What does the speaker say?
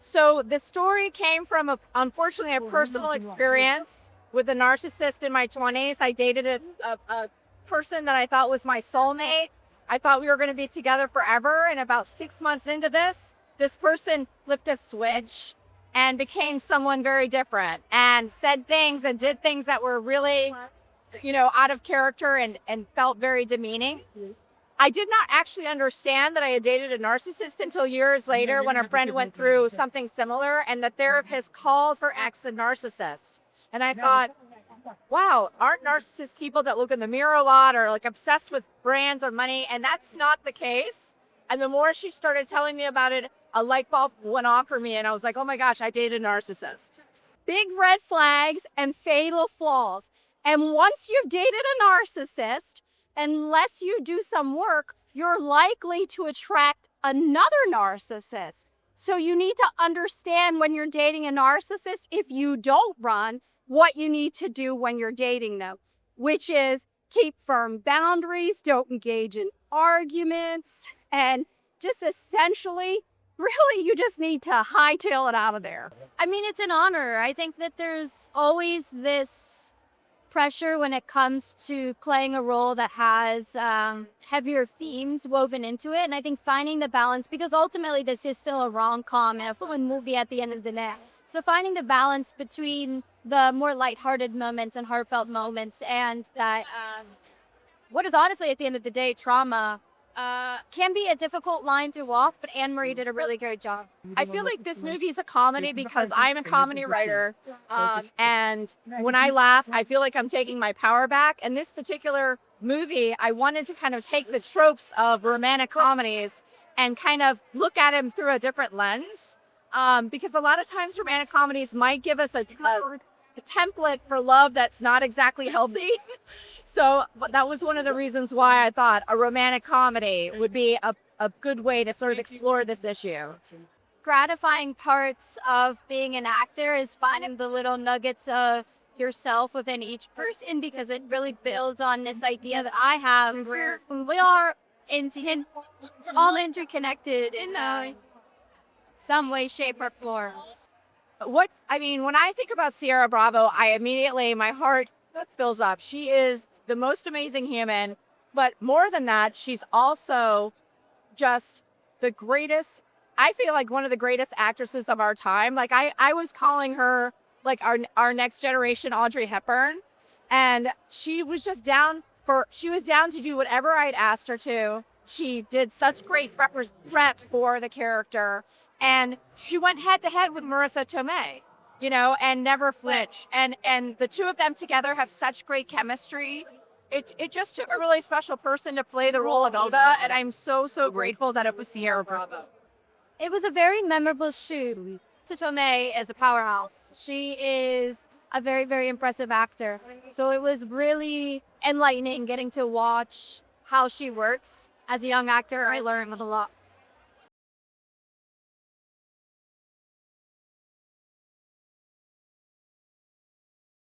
So the story came from, unfortunately, a personal experience with a narcissist in my 20s. I dated a person that I thought was my soulmate. I thought we were going to be together forever. And about 6 months into this person flipped a switch and became someone very different and said things and did things that were really, out of character and felt very demeaning. I did not actually understand that I had dated a narcissist until years later when a friend went through something similar and the therapist called her ex a narcissist. And I thought, wow, aren't narcissist people that look in the mirror a lot or like obsessed with brands or money? And that's not the case. And the more she started telling me about it, a light bulb went off for me. And I was like, oh my gosh, I dated a narcissist. Big red flags and fatal flaws. And once you've dated a narcissist, unless you do some work, you're likely to attract another narcissist. So you need to understand when you're dating a narcissist, if you don't run, what you need to do when you're dating them, which is keep firm boundaries, don't engage in arguments, and just essentially, really, you just need to hightail it out of there. I mean, it's an honor. I think that there's always this pressure when it comes to playing a role that has heavier themes woven into it. And I think finding the balance, because ultimately this is still a rom-com and a fun movie at the end of the day. So finding the balance between the more lighthearted moments and heartfelt moments and that what is honestly at the end of the day trauma can be a difficult line to walk, but Anne-Marie did a really great job. I feel like this movie is a comedy because I'm a comedy writer. And when I laugh, I feel like I'm taking my power back. And this particular movie, I wanted to kind of take the tropes of romantic comedies and kind of look at them through a different lens. Because a lot of times romantic comedies might give us a template for love that's not exactly healthy. So that was one of the reasons why I thought a romantic comedy would be a good way to sort of explore this issue. Gratifying parts of being an actor is finding the little nuggets of yourself within each person, because it really builds on this idea that I have where we are all interconnected in some way, shape, or form. When I think about Ciara Bravo, my heart fills up. She is the most amazing human, but more than that, she's also just the greatest, I feel like one of the greatest actresses of our time. Like I was calling her like our next generation Audrey Hepburn, and she was down to do whatever I'd asked her to. She did such great prep for the character, and she went head to head with Marissa Tomei, and never flinched. And the two of them together have such great chemistry. It just took a really special person to play the role of Elda, and I'm so grateful that it was Ciara Bravo. It was a very memorable shoot. Marissa Tomei is a powerhouse. She is a very, very impressive actor. So it was really enlightening getting to watch how she works. As a young actor, I learned a lot.